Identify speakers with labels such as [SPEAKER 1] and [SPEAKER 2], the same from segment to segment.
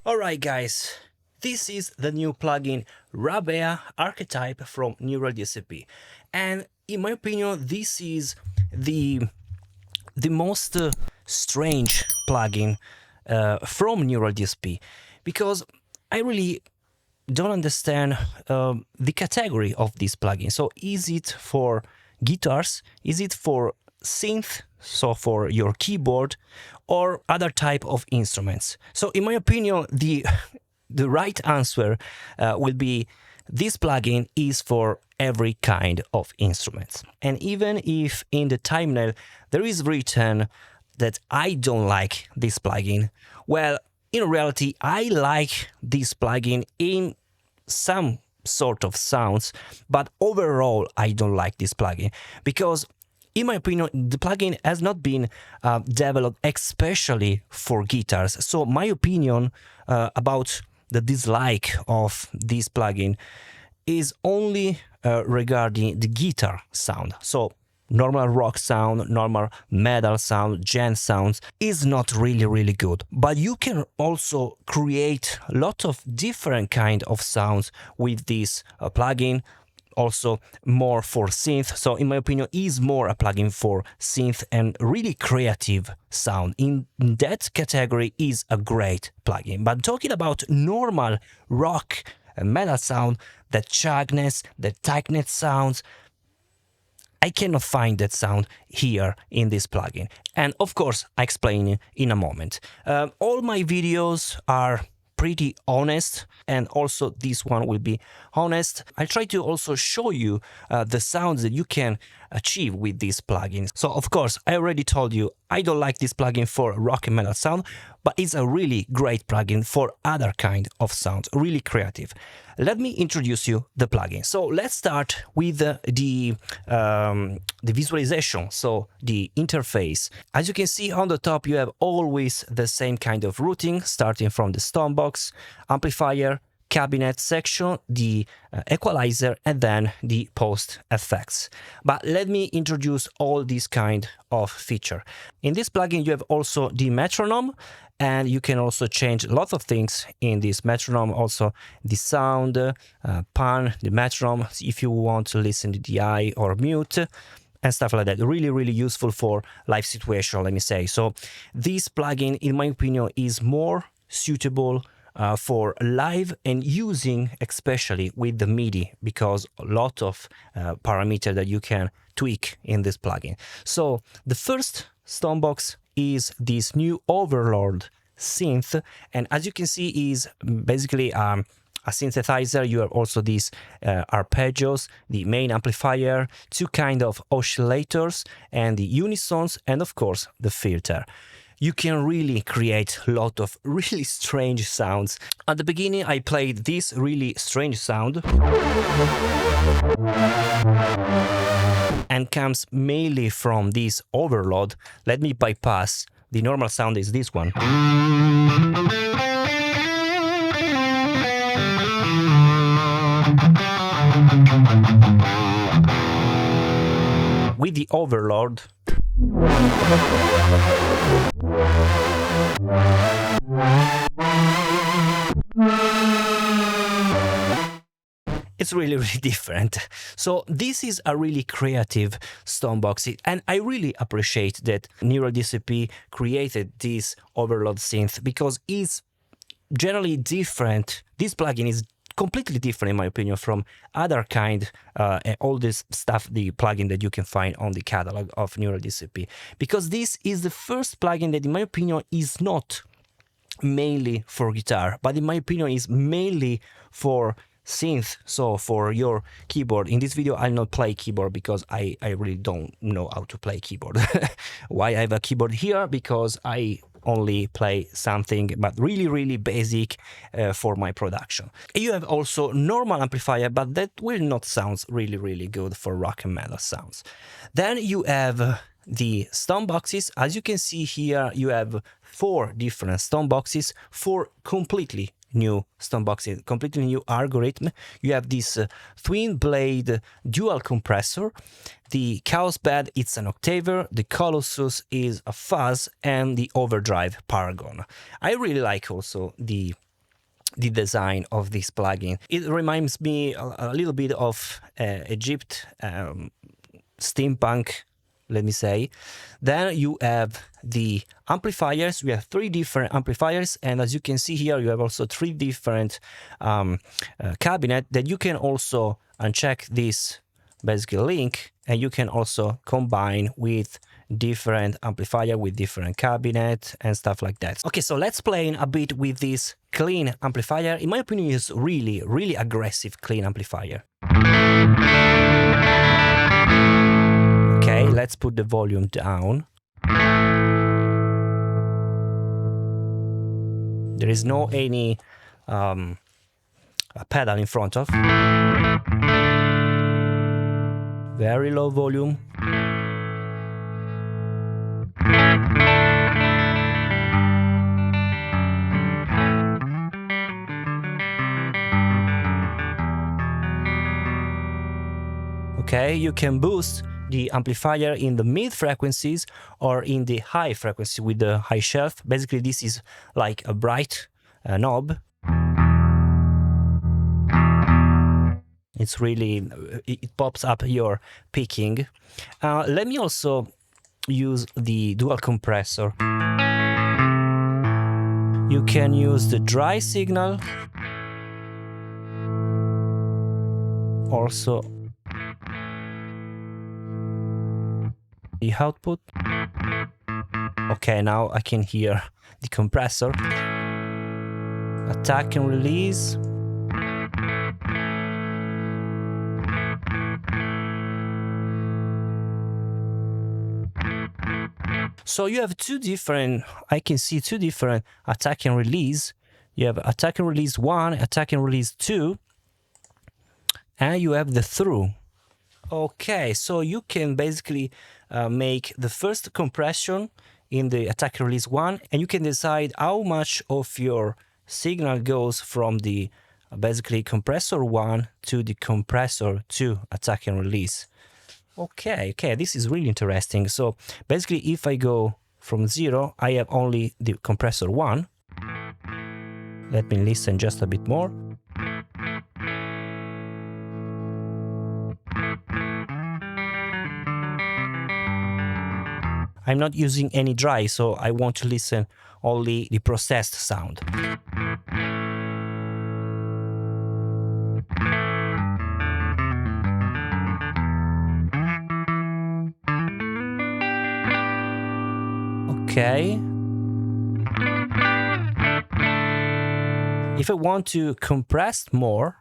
[SPEAKER 1] Alright guys, this is the new plugin Rabea Archetype from Neural DSP, and in my opinion this is the most strange plugin from Neural DSP, because I really don't understand the category of this plugin. So is it for guitars, is it for synth, so for your keyboard, or other type of instruments? So in my opinion the right answer will be this plugin is for every kind of instruments. And even if in the thumbnail there is written that I don't like this plugin, well, in reality I like this plugin in some sort of sounds, but overall I don't like this plugin, because in my opinion, the plugin has not been developed especially for guitars. So my opinion about the dislike of this plugin is only regarding the guitar sound. So normal rock sound, normal metal sound, gen sounds is not really good. But you can also create a lot of different kind of sounds with this plugin. Also more for synth, so in my opinion is more a plugin for synth and really creative sound. In that category is a great plugin. But talking about normal rock and metal sound, the chugness, the tightness sounds, I cannot find that sound here in this plugin. And of course I explain in a moment. All my videos are pretty honest, and also this one will be honest. I try to also show you the sounds that you can achieve with these plugins. So of course I already told you I don't like this plugin for rock and metal sound, but it's a really great plugin for other kind of sounds, really creative. Let me introduce you the plugin. So let's start with the visualization, so the interface. As you can see on the top you have always the same kind of routing, starting from the stonebox, amplifier, cabinet section, the equalizer, and then the post effects. But let me introduce all these kind of feature. In this plugin you have also the metronome, and you can also change a lot of things in this metronome, also the sound, pan, the metronome, if you want to listen to the eye or mute, and stuff like that. Really useful for live situation, let me say. So this plugin, in my opinion, is more suitable for live and using especially with the MIDI, because a lot of parameters that you can tweak in this plugin. So the first stonebox is this new Overlord synth, and as you can see is basically a synthesizer. You have also these arpeggios, the main amplifier, two kind of oscillators, and the unisons, and of course the filter. You can really create a lot of really strange sounds. At the beginning I played this really strange sound, and comes mainly from this overload. Let me bypass. The normal sound is this one. With the overload, it's really different. So this is a really creative stonebox, and I really appreciate that Neural DSP created this overload synth, because it's generally different. This plugin is completely different, in my opinion, from other kind, all this stuff, the plugin that you can find on the catalog of Neural DSP, because this is the first plugin that, in my opinion, is not mainly for guitar, but in my opinion is mainly for synth, so for your keyboard. In this video I'll not play keyboard because I really don't know how to play keyboard. Why I have a keyboard here? Because I only play something but really basic for my production. You have also normal amplifier, but that will not sound really good for rock and metal sounds. Then you have the stone boxes. As you can see here, you have 4 different stone boxes, 4 completely new stone boxes, completely new algorithm. You have this twin blade dual compressor. The chaos bed, it's an octaver. The colossus is a fuzz, and the overdrive paragon. I really like also the design of this plugin. It reminds me a little bit of Egypt, steampunk, let me say. Then you have the amplifiers. We have 3 different amplifiers, and as you can see here, you have also 3 different cabinet that you can also uncheck this basically link, and you can also combine with different amplifier with different cabinet and stuff like that. Okay, so let's play a bit with this clean amplifier. In my opinion, is really aggressive clean amplifier. Okay, let's put the volume down. There is no any pedal in front of. Very low volume. Okay, you can boost the amplifier in the mid frequencies or in the high frequency with the high shelf. Basically, this is like a bright knob. It's really, it pops up your picking. Let me also use the dual compressor. You can use the dry signal, also the output. Okay, now I can hear the compressor. Attack and release. So you have 2 different, I can see 2 different attack and release. You have attack and release 1, attack and release 2, and you have the through. Okay, so you can basically make the first compression in the attack and release 1, and you can decide how much of your signal goes from the basically compressor 1 to the compressor 2 attack and release. Okay, this is really interesting. So basically, if I go from 0, I have only the compressor 1. Let me listen just a bit more. I'm not using any dry, so I want to listen only the processed sound. Okay. If I want to compress more,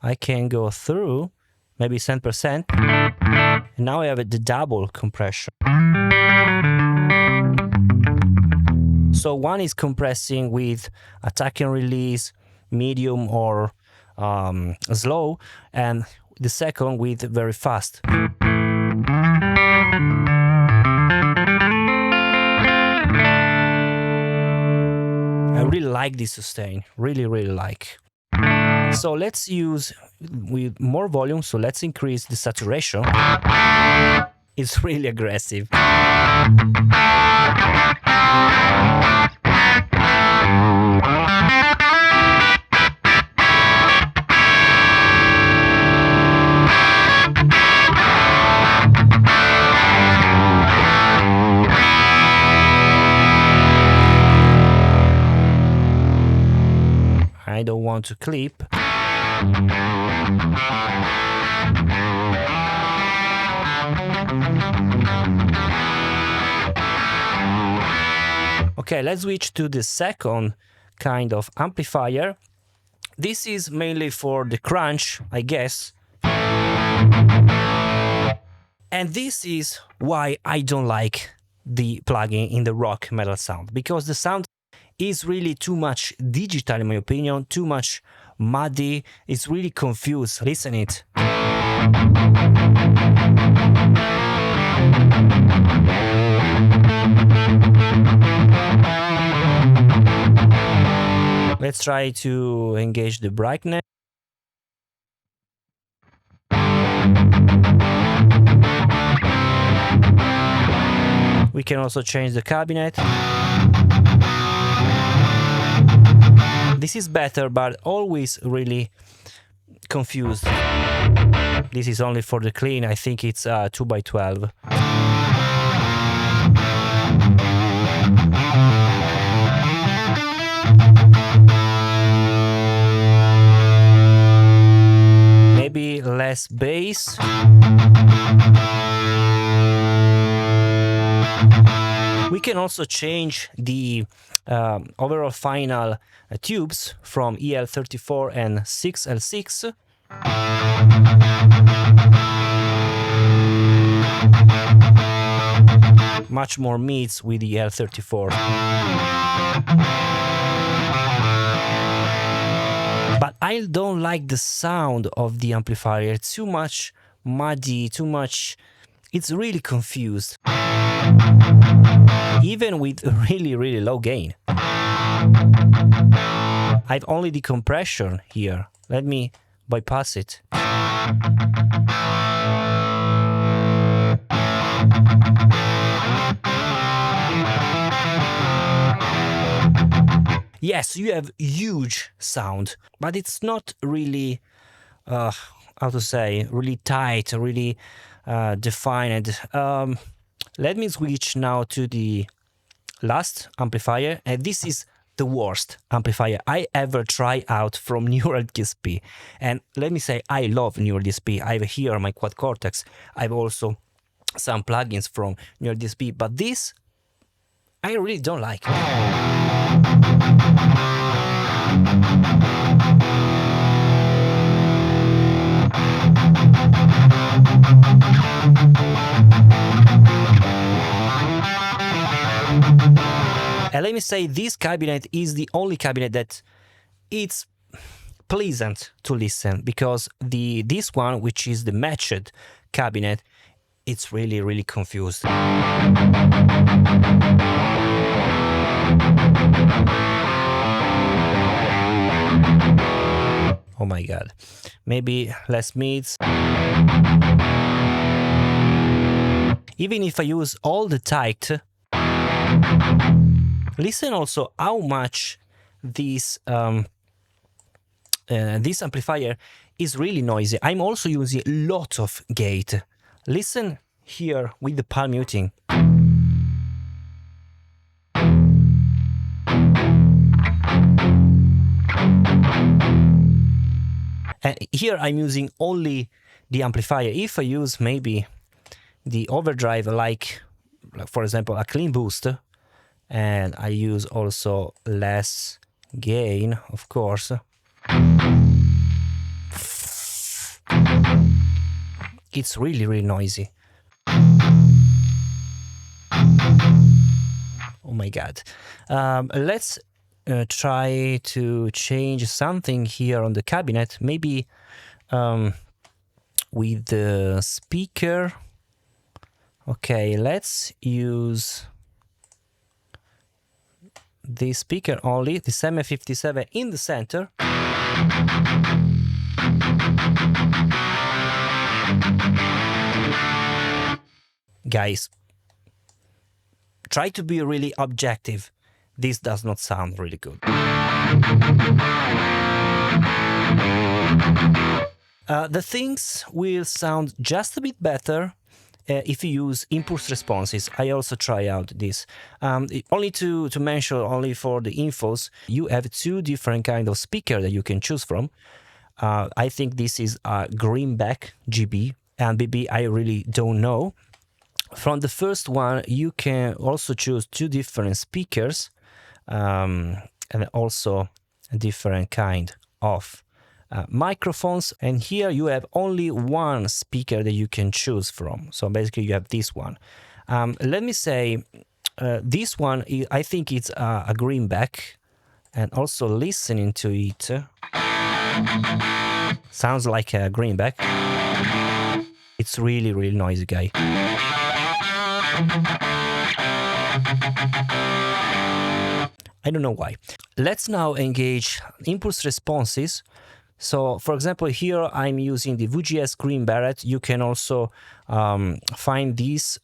[SPEAKER 1] I can go through maybe 10%. And now I have the double compression. So one is compressing with attack and release, medium or slow, and the second with very fast. I really like this sustain, really like. So let's use with more volume, so let's increase the saturation. It's really aggressive. I don't want to clip. Okay, let's switch to the second kind of amplifier. This is mainly for the crunch, I guess. And this is why I don't like the plugin in the rock metal sound, because the sound is really too much digital in my opinion, too much muddy, it's really confused. Listen it. Let's try to engage the brightness. We can also change the cabinet. This is better, but always really confused. This is only for the clean. I think it's 2x12. Maybe less bass. We can also change the overall final tubes from EL34 and 6L6. Much more meets with the EL34. But I don't like the sound of the amplifier. It's too much muddy, too much... It's really confused. Even with really, really low gain. I've only the compression here. Let me bypass it. Yes, you have huge sound, but it's not really, how to say, really tight, really defined. Let me switch now to the last amplifier, and this is the worst amplifier I ever tried out from Neural DSP. And let me say, I love Neural DSP. I have here my quad cortex. I have also some plugins from Neural DSP, but this I really don't like. And let me say, this cabinet is the only cabinet that it's pleasant to listen, because this one, which is the matched cabinet, it's really, really confused. Oh my god. Maybe less mids. Even if I use all the tight, listen also how much this this amplifier is really noisy. I'm also using a lot of gate. Listen here with the palm muting. And here I'm using only the amplifier. If I use maybe the overdrive, like for example a clean boost, and I use also less gain, of course, it's really, really noisy. Oh my god. Let's try to change something here on the cabinet, maybe with the speaker. Okay, let's use the speaker only, the 757 in the center. Guys, try to be really objective. This does not sound really good. The things will sound just a bit better if you use impulse responses. I also try out this. Only to mention, only for the infos, you have two different kinds of speaker that you can choose from. I think this is a Greenback GB, and BB I really don't know. From the first one, you can also choose two different speakers, and also a different kind of microphones. And here you have only one speaker that you can choose from. So basically you have this one. Let me say, this one, I think it's a greenback, and also listening to it, sounds like a greenback. It's really, really noisy, guy. I don't know why. Let's now engage impulse responses. So, for example, here I'm using the VGS Green Barrett. You can also find this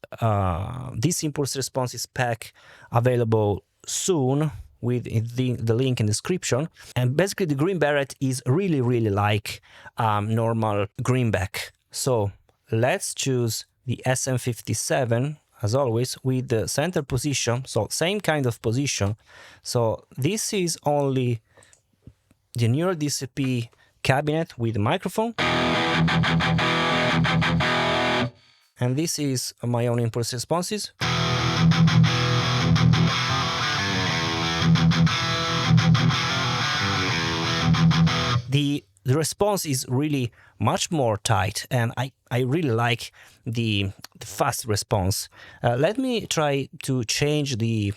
[SPEAKER 1] impulse responses pack available soon with the link in the description. And basically, the Green Barrett is really, really like normal greenback. So let's choose the SM57 as always with the center position. So same kind of position. So this is only the Neural DSP cabinet with the microphone. And this is my own impulse responses. The response is really much more tight, and I really like the fast response. Let me try to change the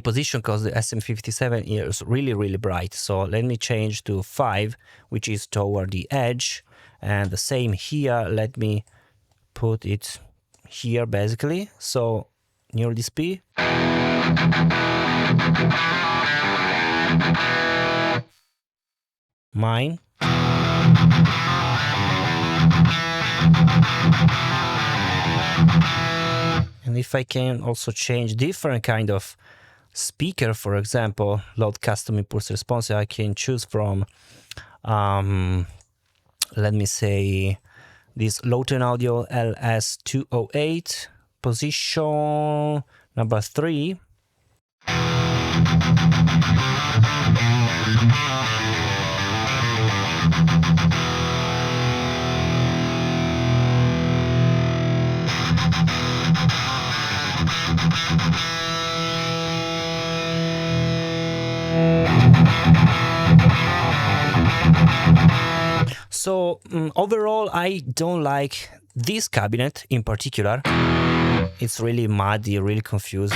[SPEAKER 1] position because the SM57 is really, really bright. So let me change to 5, which is toward the edge, and the same here. Let me put it here basically. So Neural DSP. Mine. And if I can also change different kind of speaker, for example, load custom impulse response, I can choose from, let me say, this low-tone audio LS208, position number 3. So overall, I don't like this cabinet in particular. It's really muddy, really confused.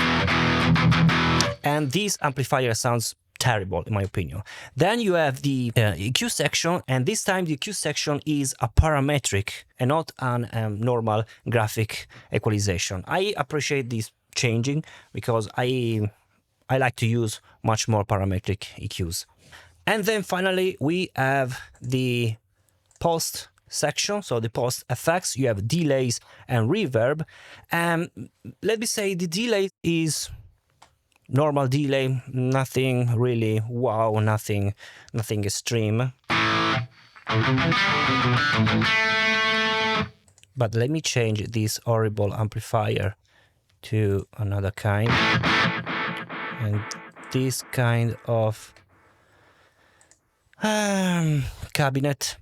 [SPEAKER 1] And this amplifier sounds terrible, in my opinion. Then you have the EQ section, and this time the EQ section is a parametric and not a normal graphic equalization. I appreciate this changing because I like to use much more parametric EQs. And then finally, we have the post section, so the post effects. You have delays and reverb. Let me say the delay is normal delay, nothing really wow, nothing extreme. But let me change this horrible amplifier to another kind, and this kind of cabinet.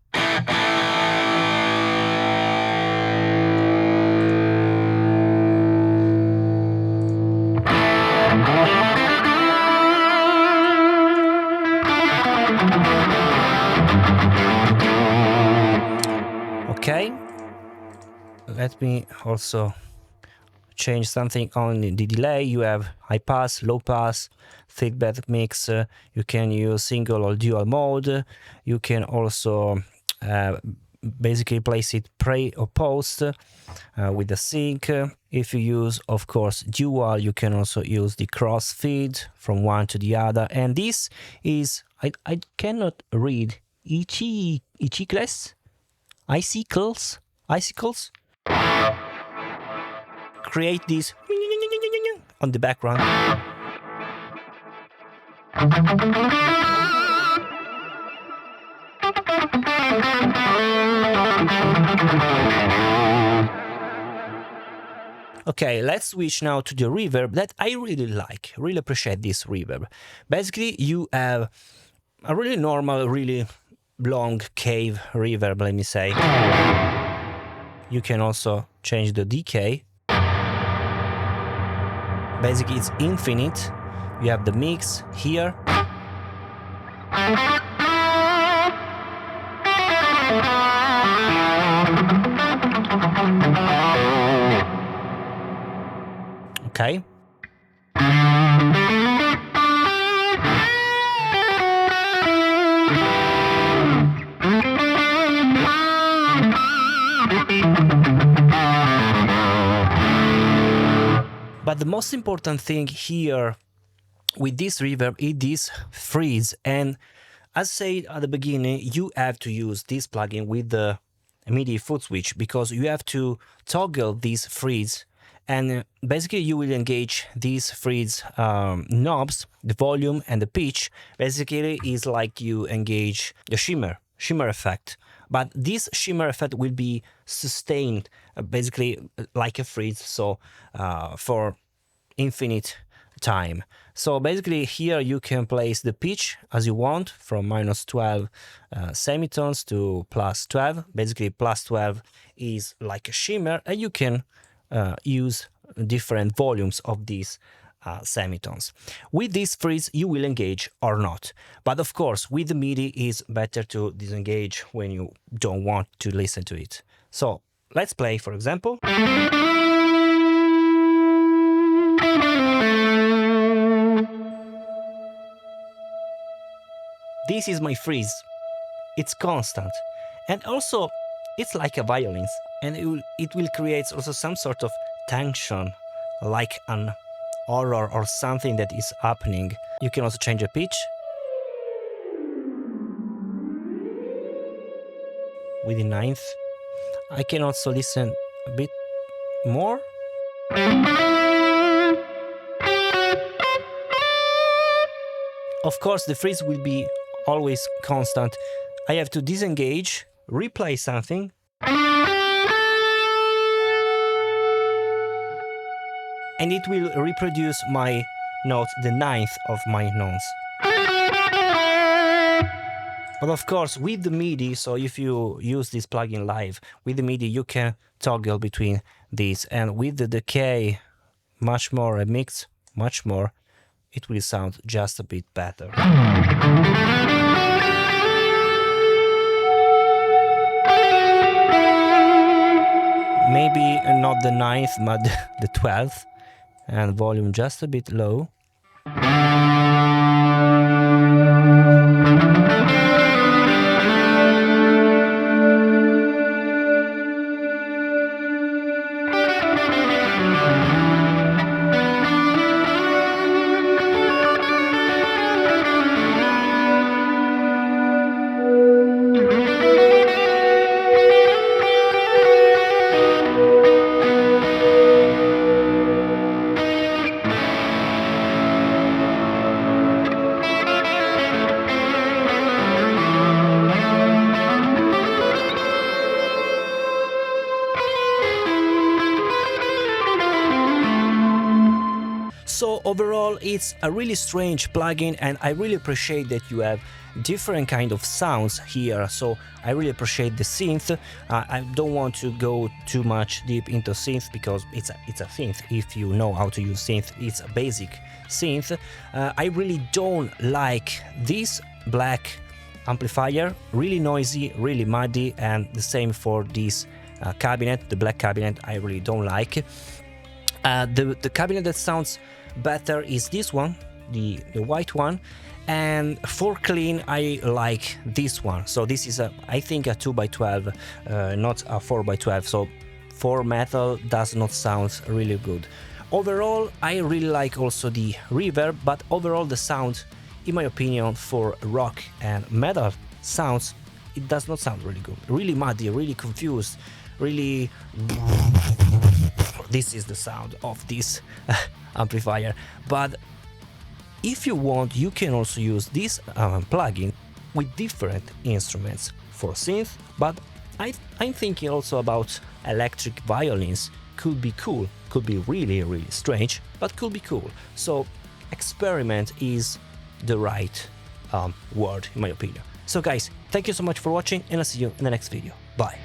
[SPEAKER 1] Okay, let me also change something on the delay. You have high pass, low pass, feedback mix. You can use single or dual mode. You can also basically place it pre or post with the sync. If you use, of course, dual, you can also use the cross feed from one to the other. And this is, I cannot read, icicles, create this on the background. Okay, let's switch now to the reverb that I really like, really appreciate this reverb. Basically, you have a really normal, really long cave reverb, let me say. You can also change the decay. Basically, it's infinite. You have the mix here. okay? But the most important thing here with this reverb is this freeze, and as said at the beginning, you have to use this plugin with the MIDI foot switch because you have to toggle this freeze, and basically you will engage these freeze knobs, the volume and the pitch. Basically is like you engage the shimmer effect, but this shimmer effect will be sustained basically like a freeze, so for infinite time. So basically here you can place the pitch as you want, from -12 semitones to +12. Basically +12 is like a shimmer, and you can use different volumes of these semitones. With this freeze you will engage or not, but of course with the MIDI is better to disengage when you don't want to listen to it. So let's play, for example. This is my freeze. It's constant, and also it's like a violin, and it will create also some sort of tension, like an horror or something that is happening. You can also change the pitch with the 9th. I can also listen a bit more. Of course, the freeze will be always constant. I have to disengage, replay something, and it will reproduce my note, the 9th of my nonce. But of course with the MIDI, so if you use this plugin live, with the MIDI you can toggle between these, and with the decay much more, a mix much more, it will sound just a bit better. Maybe not the 9th, but the 12th, and volume just a bit low. So overall it's a really strange plugin, and I really appreciate that you have different kind of sounds here. So I really appreciate the synth. I don't want to go too much deep into synth because it's a synth. If you know how to use synth, it's a basic synth. I really don't like this black amplifier, really noisy, really muddy, and the same for this cabinet, the black cabinet. I really don't like. The cabinet that sounds better is this one, the white one, and for clean I like this one. So this is I think a 2x12, not a 4x12, so for metal does not sound really good. Overall I really like also the reverb, but overall the sound, in my opinion, for rock and metal sounds, it does not sound really good. Really muddy, really confused, really... This is the sound of this amplifier. But if you want, you can also use this plugin with different instruments for synth, but I'm thinking also about electric violins. Could be cool, could be really strange, but could be cool. So experiment is the right word, in my opinion. So guys, thank you so much for watching, and I'll see you in the next video. Bye.